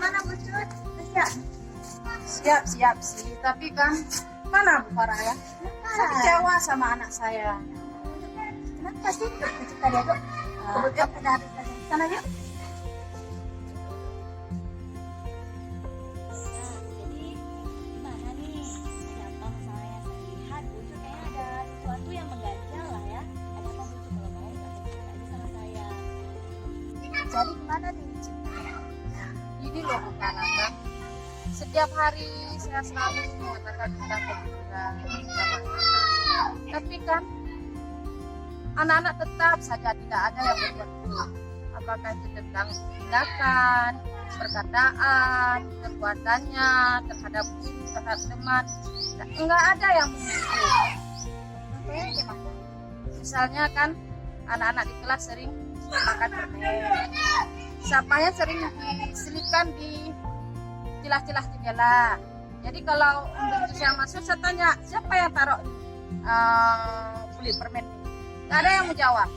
Gimana Bu Cut? Siap sih, tapi kan mana Bu Farah ya? Saya kecewa sama anak saya. Kenapa sih? Kita lihat yuk. Kebetulan kita harus ke sana yuk. Jadi gimana nih? Ada apa masalahnya? Saya lihat Bu Cut kayaknya ada sesuatu yang mengganjal lah ya. Ada apa Bu Cut? Kalau mau bisa cerita aja sama saya. Jadi gimana nih? Ini loh Bu Farah kan. Setiap hari saya selalu mengatakan tentang kejujuran sama anak. Tapi kan anak-anak tetap saja tidak ada yang berbuat buruk. Apakah itu tentang tindakan, perkataan, perbuatannya terhadap guru, terhadap teman. Enggak ada yang mengikuti. Contohnya gimana? Misalnya kan anak-anak di kelas sering makan permen. Sampahnya sering diselipkan di celah-celah jendela. Jadi kalau begitu saya masuk, saya tanya siapa yang taruh kulit permen ini? Nggak ada yang menjawab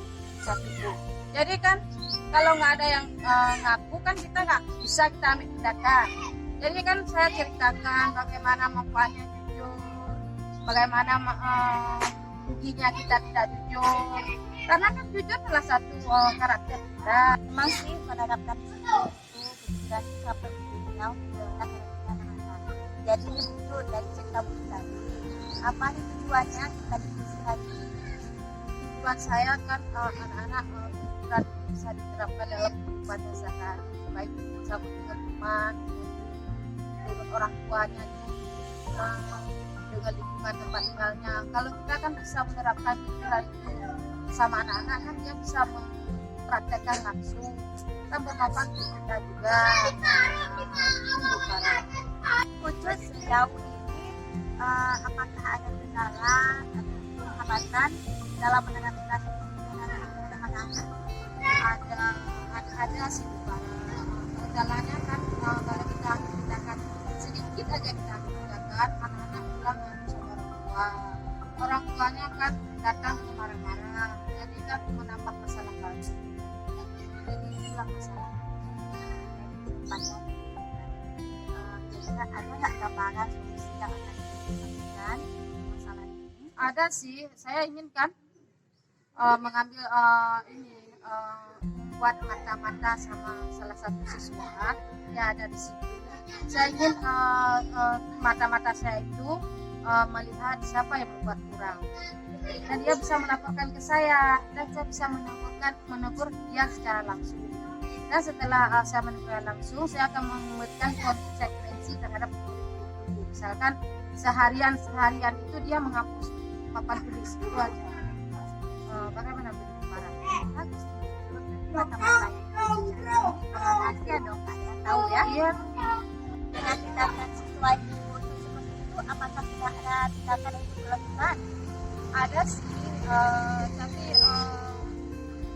satu pun. Jadi kan kalau nggak ada yang ngaku kan kita nggak bisa kita ambil tindakan. Jadi kan saya ceritakan bagaimana manfaatnya jujur, bagaimana ruginya kita tidak jujur. Karena kan jujur salah satu karakter kita. Memang sih menerapkan itu kejujuran itu pentingnya untuk kita anak-anak. Jadi itu dari cerita Bu tadi. Apa nih tujuannya kita diskusi lagi? Tujuan saya kan anak-anak kejujuran bisa diterapkan dalam kehidupannya sehari, baik bersama dengan teman, dengan orang tuanya, dengan lingkungan tempat tinggalnya. Kalau kita kan bisa menerapkan kejujuran itu sama anak-anak, kan dia bisa mempraktekkan langsung, kan bermanfaat untuk kita juga. Bu Cut, sejauh ini apakah ada kendala atau hambatan dalam menerapkan kejujuran anak-anak? Ada sih Bu Farah. Kendalanya kan kalau kita tindakan sedikit aja kita tindakan, anak-anak pulang nggak sama orang tua. Orang tuanya kan datang marah-marah, jadi kan menambah masalah baru. Jadi itulah masalah. Kira-kira ada nggak gambaran solusi yang akan diberikan masalah ini? Ada sih, saya inginkan mengambil membuat mata-mata sama salah satu siswa yang ada di situ. Saya ingin mata-mata saya itu melihat siapa yang berbuat kurang, dan dia bisa melaporkan ke saya, dan saya bisa menegur dia secara langsung. Dan setelah saya menegur langsung, saya akan memberikan konsekuensi terhadap itu. Misalkan seharian itu dia menghapus papan tulis itu aja. Bagaimana Bu Farah? Bagus. Mata-mata rahasia dong, Kak, ya tahu ya. Iya. Dengan tindakan siswa itu seperti itu, apakah tidak ada tindakan yang dilakukan? Ada sih, tapi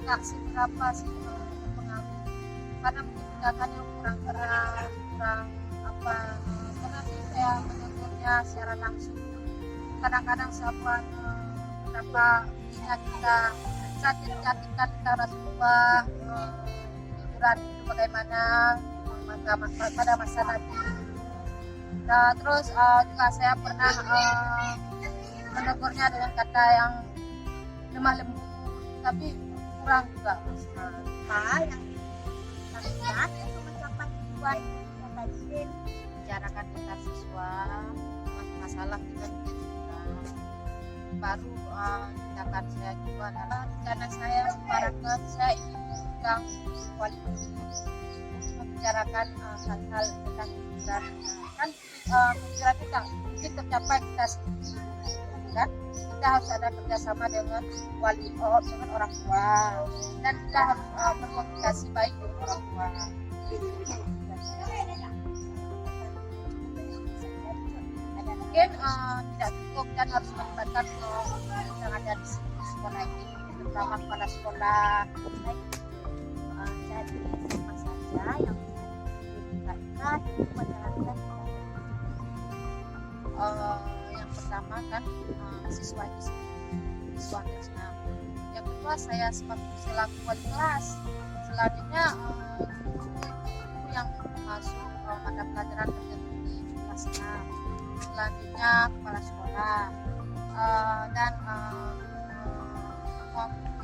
nggak seberapa sih berpengaruh, karena mungkin tindakannya kurang keras, kurang apa. Karena sih saya menegurnya secara langsung. Kadang-kadang saya buat kenapa kita cantik-cantikkan kita harus ubah kejujuran itu bagaimana pada masa nanti. Nah, terus juga saya pernah menegurnya dengan kata yang lemah lembut, tapi kurang juga. Apa yang dilakukan untuk mencapai tujuan yang tadi? Bicarakan dengan siswa masalah dengan kejujuran, baru tindakan saya juga adalah rencana saya mengharapkan saya ingin mengundang wali murid membicarakan hal-hal tentang kejujuran. Kan kejujuran kita mungkin tercapai kita sendiri, kan kita harus ada kerjasama dengan wali dengan orang tua, dan kita harus berkomunikasi baik dengan orang tua. Mungkin tidak cukup dan harus melibatkan yang ada di sekolah ini, terutama kepala sekolah. Jadi apa saja yang diberikan untuk menjalankan Yang pertama kan siswa itu siswa kelasnya. Yang kedua saya selaku wali kelas. Selanjutnya guru yang masuk mata pelajaran tertentu di kelas 6. Selanjutnya kepala sekolah dan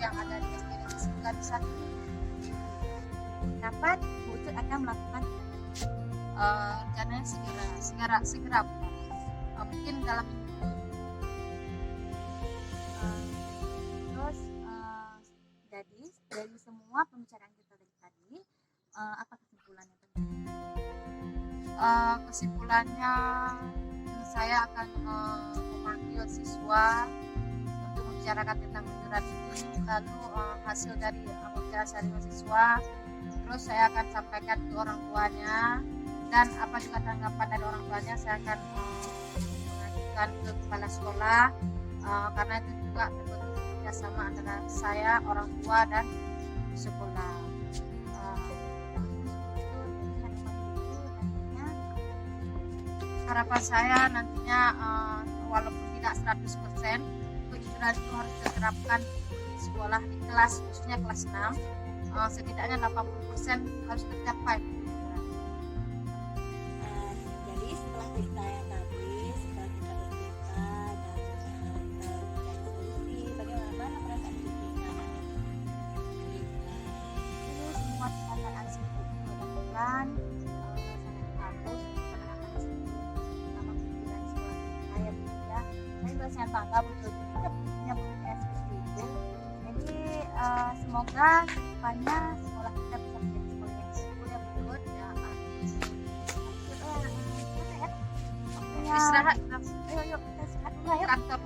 yang ada di SD Negeri 9 Kapan Bu Ucut akan melakukan rencananya segera mungkin dalam minggu. terus jadi dari semua pembicaraan kita tadi apa kesimpulannya? Kesimpulannya saya akan memanggil siswa untuk membicarakan tentang kejujuran ini, lalu hasil dari pembicaraan siswa terus saya akan sampaikan ke orang tuanya, dan apa juga tanggapan dari orang tuanya saya akan mengajukan ke kepala sekolah, karena itu juga terbentuk kerjasama antara saya, orang tua, dan sekolah. Harapan saya nantinya walaupun tidak 100% kejujuran itu harus diterapkan di sekolah, di kelas, khususnya kelas 6, setidaknya 80% harus tercapai. Jadi setelah cerita yang tadi, setelah kita bercerita dan diskusi, bagaimana perasaan kita? Terus semua perkataan seperti itu mudah-mudahan sangat bagus anak-anak sama kejujuran sekolah saya ya. Saya juga sangat bangga betul juga punya pemikiran seperti itu. Jadi semoga depannya sekolah kita bisa menjadi sekolah yang unggul ya Bu Ucut ya. Istirahat, Ayo kita istirahat dulu ya. kantor